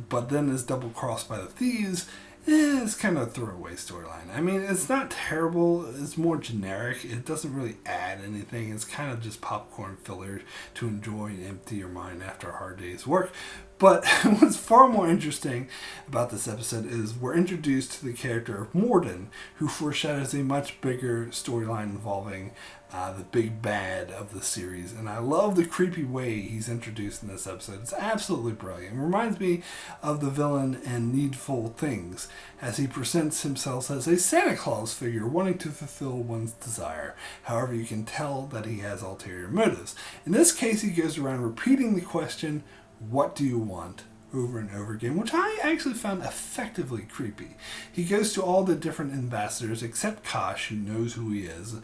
but then is double crossed by the thieves. It's kind of a throwaway storyline. I mean, it's not terrible. It's more generic. It doesn't really add anything. It's kind of just popcorn filler to enjoy and empty your mind after a hard day's work. But what's far more interesting about this episode is we're introduced to the character of Morden, who foreshadows a much bigger storyline involving the big bad of the series. And I love the creepy way he's introduced in this episode. It's absolutely brilliant. It reminds me of the villain in Needful Things, as he presents himself as a Santa Claus figure wanting to fulfill one's desire. However, you can tell that he has ulterior motives. In this case, he goes around repeating the question, "What do you want?" over and over again, which I actually found effectively creepy. He goes to all the different ambassadors except Kosh, who knows who he is,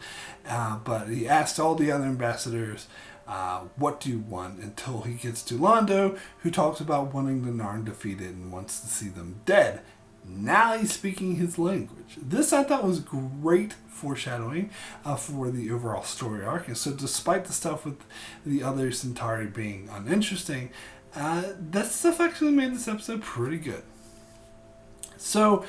but he asks all the other ambassadors, what do you want, until he gets to Londo, who talks about wanting the Narn defeated and wants to see them dead. Now he's speaking his language. This I thought was great foreshadowing for the overall story arc. And so despite the stuff with the other Centauri being uninteresting, that stuff actually made this episode pretty good. So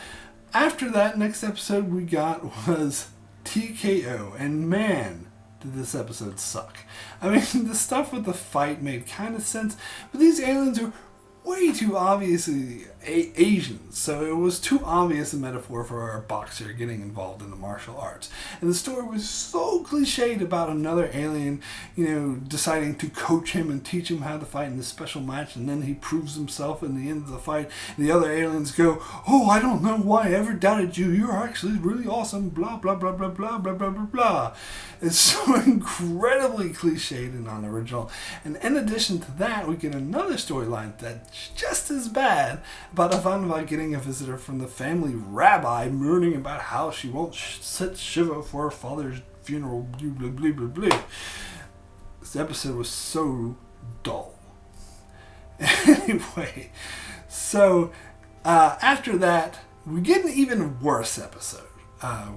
after that, next episode we got was TKO, and man, did this episode suck. I mean, the stuff with the fight made kind of sense, but these aliens are way too obviously Asians, so it was too obvious a metaphor for a boxer getting involved in the martial arts. And the story was so cliched about another alien, deciding to coach him and teach him how to fight in this special match, and then he proves himself in the end of the fight, and the other aliens go, "Oh, I don't know why I ever doubted you. You're actually really awesome, blah, blah, blah, blah, blah, blah, blah, blah, blah." It's so incredibly cliched and unoriginal. And in addition to that, we get another storyline that's just as bad about Ivanova getting a visitor from the family rabbi mourning about how she won't sit Shiva for her father's funeral, blah, blah, blah, blah. This episode was so dull. Anyway, so after that, we get an even worse episode.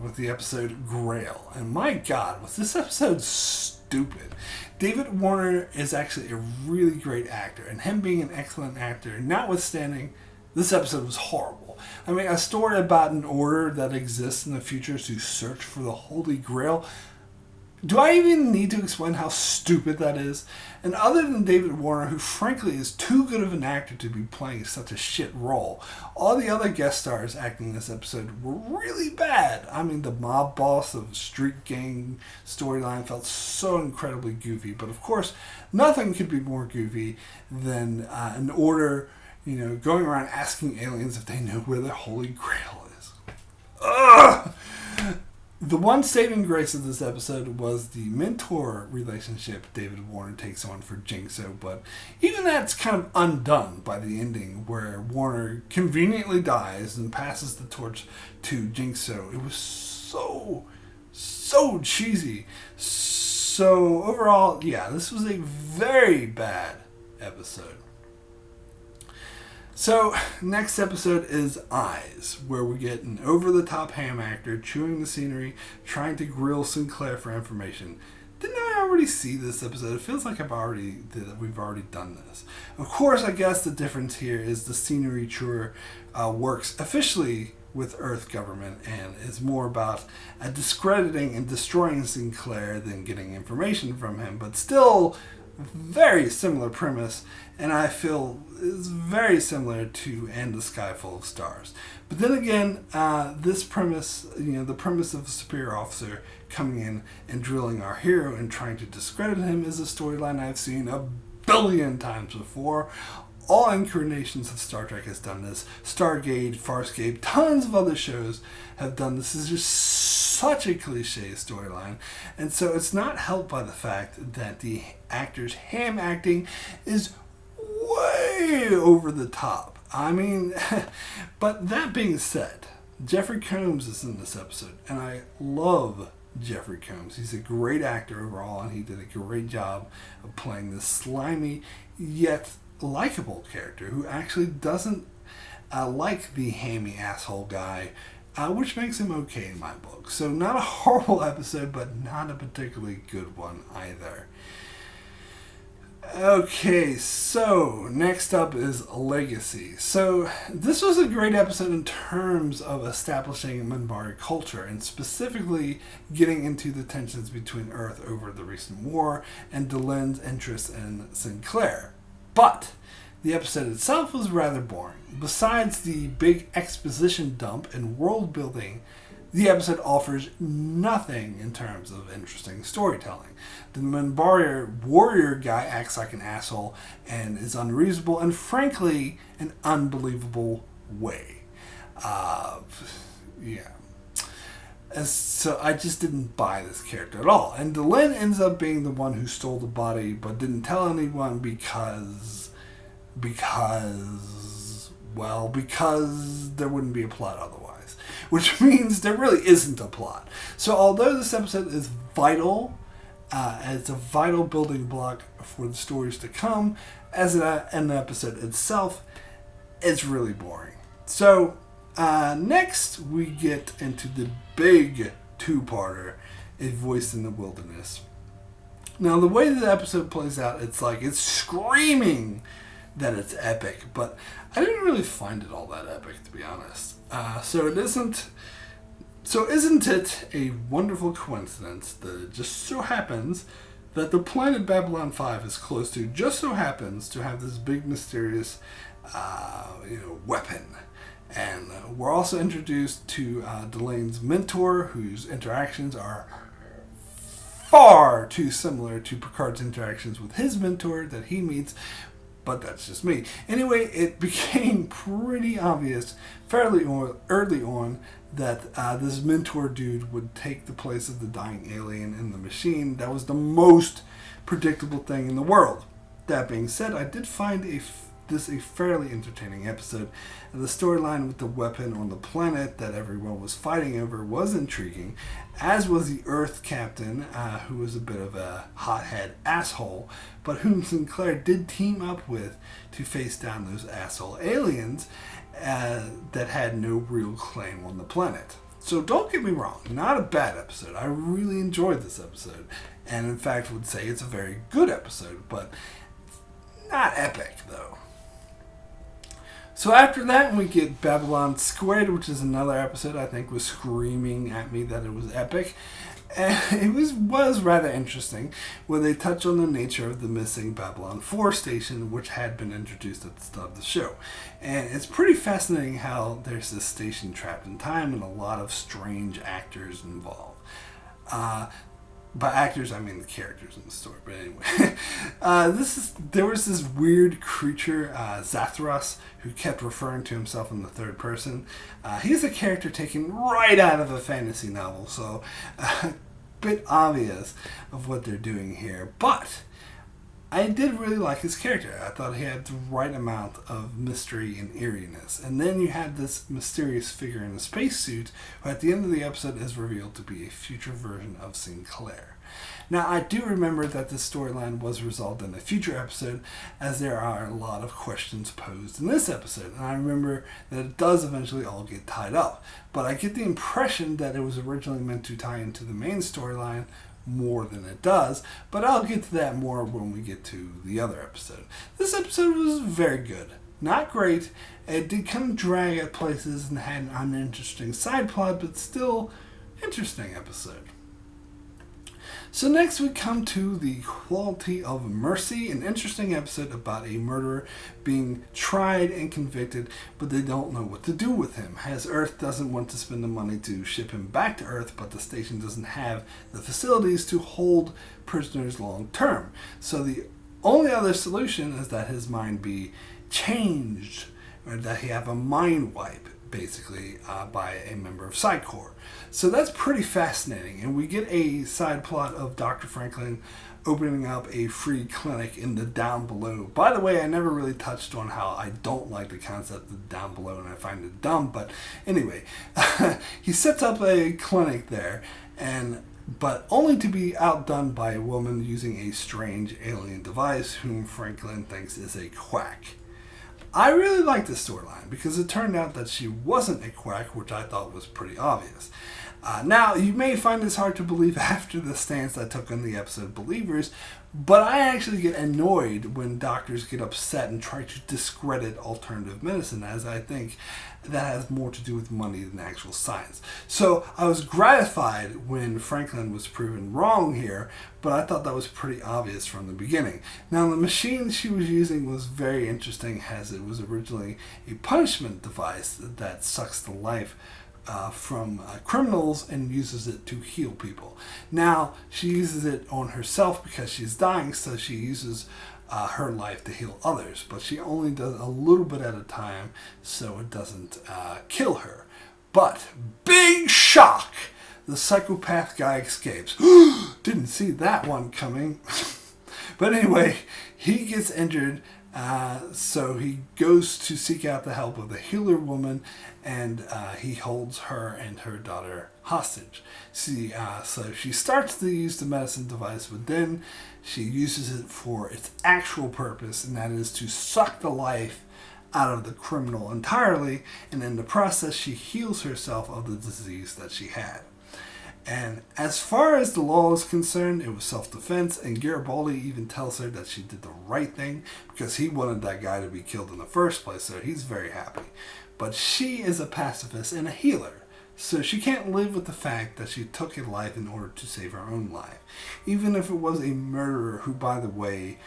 With the episode Grail. And my God, was this episode stupid. David Warner is actually a really great actor, and him being an excellent actor, notwithstanding, this episode was horrible. I mean, a story about an order that exists in the future to search for the Holy Grail. Do I even need to explain how stupid that is? And other than David Warner, who frankly is too good of an actor to be playing such a shit role, all the other guest stars acting in this episode were really bad. I mean, the mob boss of Street Gang storyline felt so incredibly goofy. But of course, nothing could be more goofy than an order, going around asking aliens if they know where the Holy Grail is. Ugh! The one saving grace of this episode was the mentor relationship David Warner takes on for Jinxo, but even that's kind of undone by the ending where Warner conveniently dies and passes the torch to Jinxo. It was so cheesy. So overall, yeah, this was a very bad episode. So, next episode is Eyes, where we get an over-the-top ham actor chewing the scenery, trying to grill Sinclair for information. Didn't I already see this episode? It feels like we've already done this. Of course, I guess the difference here is the scenery chewer works officially with Earth government and is more about discrediting and destroying Sinclair than getting information from him, but still very similar premise, and I feel is very similar to And the Sky Full of Stars. But then again, this premise, the premise of a superior officer coming in and drilling our hero and trying to discredit him is a storyline I've seen a billion times before. All incarnations of Star Trek has done this. Stargate, Farscape, tons of other shows have done this. It's just such a cliche storyline. And so it's not helped by the fact that the actor's ham acting is way over the top. I mean, but that being said, Jeffrey Combs is in this episode, and I love Jeffrey Combs. He's a great actor overall, and he did a great job of playing this slimy yet likable character who actually doesn't like the hammy asshole guy, which makes him okay in my book. So not a horrible episode, but not a particularly good one either. Okay, so next up is Legacy. So this was a great episode in terms of establishing Minbari culture and specifically getting into the tensions between Earth over the recent war and Delen's interest in Sinclair. But the episode itself was rather boring. Besides the big exposition dump and world building, the episode offers nothing in terms of interesting storytelling. The Minbari warrior guy acts like an asshole and is unreasonable and frankly an unbelievable way. So I just didn't buy this character at all. And Delen ends up being the one who stole the body but didn't tell anyone because there wouldn't be a plot otherwise. Which means there really isn't a plot. So although this episode is vital, it's a vital building block for the stories to come, as an episode itself, it's really boring. So next we get into the big two-parter, A Voice in the Wilderness. Now the way the episode plays out, it's screaming that it's epic, but I didn't really find it all that epic, to be honest. Isn't it a wonderful coincidence that it just so happens that the planet Babylon 5 is close to just so happens to have this big mysterious weapon. And we're also introduced to Delane's mentor, whose interactions are far too similar to Picard's interactions with his mentor that he meets, but that's just me. Anyway, it became pretty obvious fairly early on that this mentor dude would take the place of the dying alien in the machine. That was the most predictable thing in the world. That being said, I did find this a fairly entertaining episode. The storyline with the weapon on the planet that everyone was fighting over was intriguing, as was the Earth captain, who was a bit of a hothead asshole, but whom Sinclair did team up with to face down those asshole aliens that had no real claim on the planet. So don't get me wrong, not a bad episode. I really enjoyed this episode, and in fact would say it's a very good episode, but not epic though. So after that, we get Babylon Squared, which is another episode I think was screaming at me that it was epic. And it was rather interesting, where they touch on the nature of the missing Babylon 4 station, which had been introduced at the start of the show. And it's pretty fascinating how there's this station trapped in time and a lot of strange actors involved. By actors, I mean the characters in the story. But anyway, there was this weird creature, Zathras, who kept referring to himself in the third person. He's a character taken right out of a fantasy novel, so a bit obvious of what they're doing here. But I did really like his character. I thought he had the right amount of mystery and eeriness. And then you had this mysterious figure in a spacesuit who at the end of the episode is revealed to be a future version of Sinclair. Now, I do remember that this storyline was resolved in a future episode, as there are a lot of questions posed in this episode. And I remember that it does eventually all get tied up. But I get the impression that it was originally meant to tie into the main storyline more than it does, but I'll get to that more when we get to the other episode. This episode was very good. Not great. It did kind of drag at places and had an uninteresting side plot, but still interesting episode. So next we come to the Quality of Mercy, an interesting episode about a murderer being tried and convicted, but they don't know what to do with him, as Earth doesn't want to spend the money to ship him back to Earth, but the station doesn't have the facilities to hold prisoners long term. So the only other solution is that his mind be changed, or that he have a mind wipe, basically, by a member of Psi Corps. So that's pretty fascinating, and we get a side plot of Dr. Franklin opening up a free clinic in the Down Below. But way, I never really touched on how I don't like the concept of Down Below, and I find it dumb, but anyway, he sets up a clinic there, but only to be outdone by a woman using a strange alien device whom Franklin thinks is a quack. I really liked this storyline because it turned out that she wasn't a quack, which I thought was pretty obvious. Now, you may find this hard to believe after the stance I took on the episode Believers, but I actually get annoyed when doctors get upset and try to discredit alternative medicine, as I think that has more to do with money than actual science. So I was gratified when Franklin was proven wrong here, but I thought that was pretty obvious from the beginning. Now, the machine she was using was very interesting, as it was originally a punishment device that sucks the life from criminals and uses it to heal people. Now, she uses it on herself because she's dying, so she uses her life to heal others, but she only does a little bit at a time, so it doesn't kill her. But, big shock! The psychopath guy escapes. Didn't see that one coming. But anyway, he gets injured, so he goes to seek out the help of the healer woman, and he holds her and her daughter hostage. So she starts to use the medicine device, but then she uses it for its actual purpose, and that is to suck the life out of the criminal entirely, and in the process she heals herself of the disease that she had. And as far as the law is concerned, it was self-defense, and Garibaldi even tells her that she did the right thing because he wanted that guy to be killed in the first place, so he's very happy. But she is a pacifist and a healer, so she can't live with the fact that she took a life in order to save her own life, even if it was a murderer who, by the way,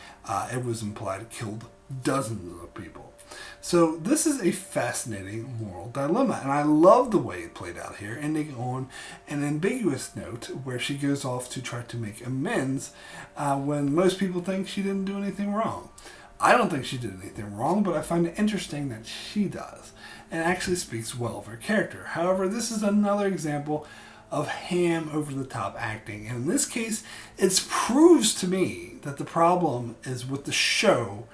it was implied killed dozens of people. So this is a fascinating moral dilemma, and I love the way it played out here, ending on an ambiguous note where she goes off to try to make amends when most people think she didn't do anything wrong. I don't think she did anything wrong, but I find it interesting that she does, and actually speaks well of her character. However, this is another example of ham over-the-top acting, and in this case, it proves to me that the problem is with the show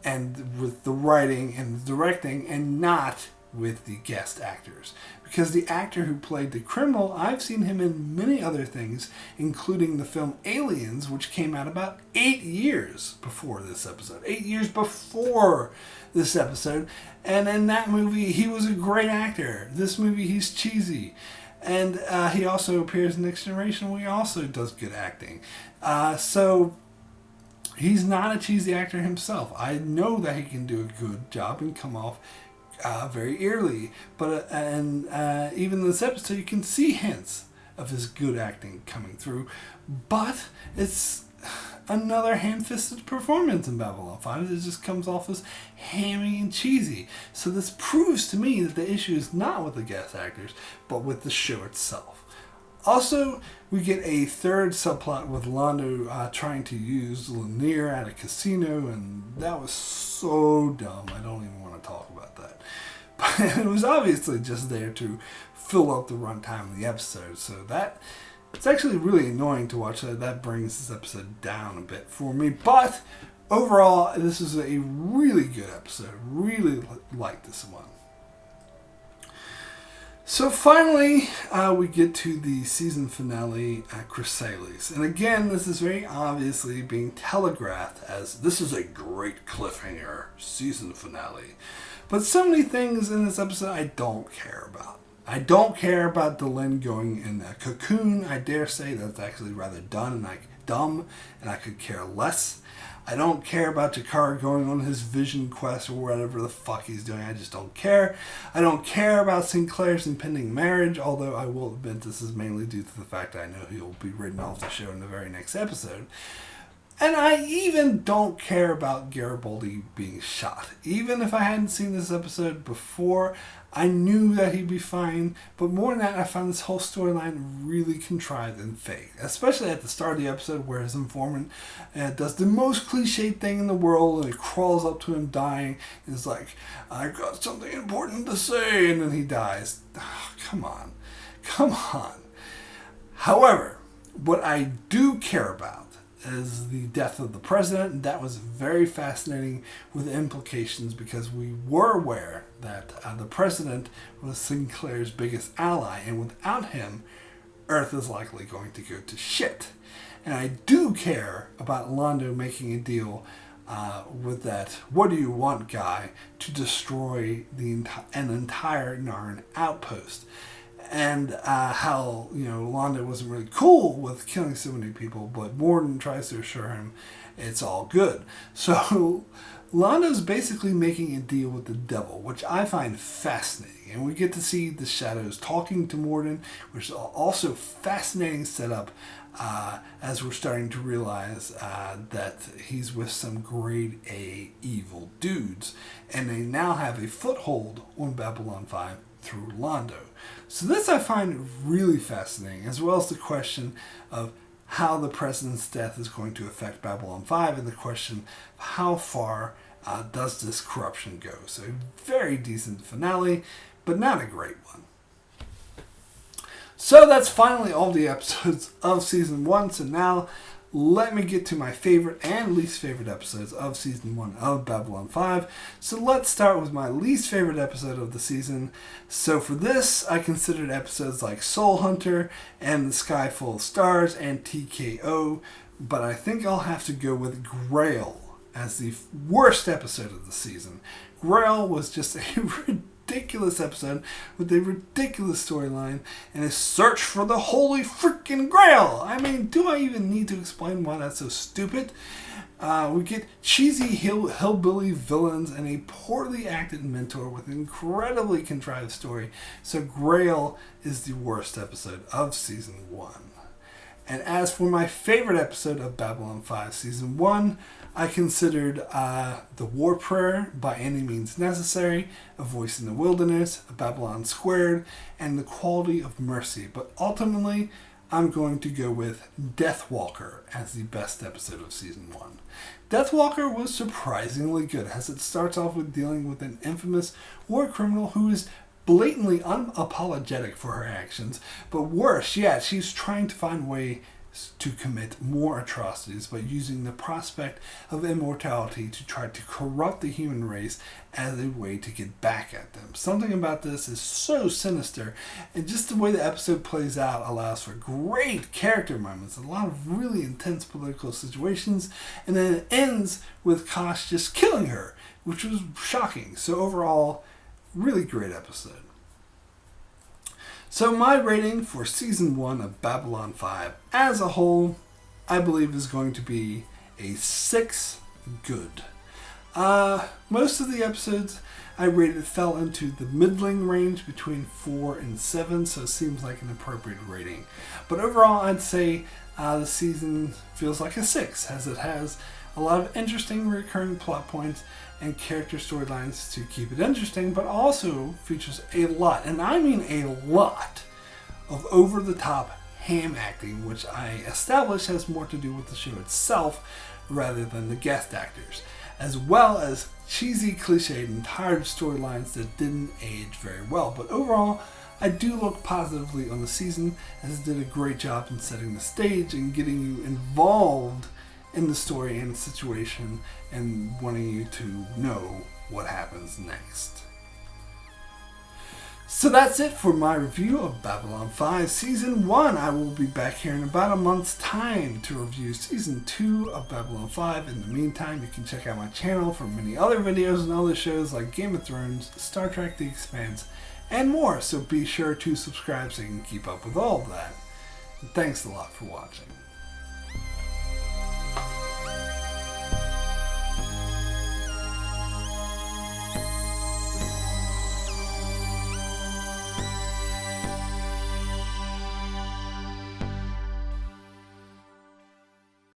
and with the writing and the directing, and not with the guest actors. Because the actor who played the criminal, I've seen him in many other things, including the film Aliens, which came out about 8 years before this episode. 8 years before this episode. And in that movie, he was a great actor. This movie, he's cheesy. And he also appears in Next Generation, where he also does good acting. So he's not a cheesy actor himself. I know that he can do a good job and come off very eerily. But even in this episode, you can see hints of his good acting coming through. But it's another ham-fisted performance in Babylon 5. It just comes off as hammy and cheesy. So this proves to me that the issue is not with the guest actors, but with the show itself. Also, we get a third subplot with Londo trying to use Lanier at a casino, and that was so dumb. I don't even want to talk about that. But it was obviously just there to fill up the runtime of the episode, so that it's actually really annoying to watch. That brings this episode down a bit for me. But overall, this is a really good episode. Really like this one. So finally, we get to the season finale at Chrysalis. And again, this is very obviously being telegraphed as this is a great cliffhanger season finale. But so many things in this episode I don't care about. I don't care about Delenn going in a cocoon. I dare say that's actually rather dumb, and I could care less. I don't care about Jakar going on his vision quest or whatever the fuck he's doing. I just don't care. I don't care about Sinclair's impending marriage, although I will admit this is mainly due to the fact I know he'll be written off the show in the very next episode. And I even don't care about Garibaldi being shot. Even if I hadn't seen this episode before, I knew that he'd be fine. But more than that, I found this whole storyline really contrived and fake. Especially at the start of the episode where his informant does the most cliched thing in the world, and he crawls up to him dying and is like, "I've got something important to say," and then he dies. Oh, come on. Come on. However, what I do care about is the death of the president, and that was very fascinating with implications because we were aware that the president was Sinclair's biggest ally, and without him, Earth is likely going to go to shit. And I do care about Londo making a deal with that "what do you want" guy to destroy an entire Narn outpost. And how, Londo wasn't really cool with killing so many people, but Morden tries to assure him it's all good. So Londo's basically making a deal with the devil, which I find fascinating. And we get to see the Shadows talking to Morden, which is also fascinating setup as we're starting to realize that he's with some grade A evil dudes. And they now have a foothold on Babylon 5 through Londo. So this I find really fascinating, as well as the question of how the president's death is going to affect Babylon 5, and the question of how far does this corruption go. So a very decent finale, but not a great one. So that's finally all the episodes of Season 1. So now let me get to my favorite and least favorite episodes of Season 1 of Babylon 5. So let's start with my least favorite episode of the season. So for this, I considered episodes like Soul Hunter and The Sky Full of Stars and TKO, but I think I'll have to go with Grail as the worst episode of the season. Grail was just a ridiculous episode with a ridiculous storyline and a search for the holy freaking Grail. I mean, do I even need to explain why that's so stupid? We get cheesy hillbilly villains and a poorly acted mentor with an incredibly contrived story. So Grail is the worst episode of Season 1. And as for my favorite episode of Babylon 5 Season 1, I considered The War Prayer by Any Means Necessary, A Voice in the Wilderness, Babylon Squared, and The Quality of Mercy. But ultimately, I'm going to go with Deathwalker as the best episode of Season 1. Deathwalker was surprisingly good, as it starts off with dealing with an infamous war criminal who is blatantly unapologetic for her actions, but worse yet, she's trying to find ways to commit more atrocities by using the prospect of immortality to try to corrupt the human race as a way to get back at them. Something about this is so sinister, and just the way the episode plays out allows for great character moments, a lot of really intense political situations, and then it ends with Kosh just killing her, which was shocking. So overall, really great episode. So my rating for Season 1 of Babylon 5 as a whole, I believe is going to be a 6 good. Most of the episodes I rated fell into the middling range between 4 and 7, so it seems like an appropriate rating. But overall, I'd say the season feels like a 6, as it has a lot of interesting recurring plot points and character storylines to keep it interesting, but also features a lot, and I mean a lot, of over-the-top ham acting, which I established has more to do with the show itself rather than the guest actors, as well as cheesy, cliched, and tired storylines that didn't age very well. But overall, I do look positively on the season, as it did a great job in setting the stage and getting you involved in the story and the situation and wanting you to know what happens next. So that's it for my review of Babylon 5 Season 1. I will be back here in about a month's time to review Season 2 of Babylon 5. In the meantime, you can check out my channel for many other videos and other shows like Game of Thrones, Star Trek The Expanse, and more. So be sure to subscribe so you can keep up with all of that. And thanks a lot for watching.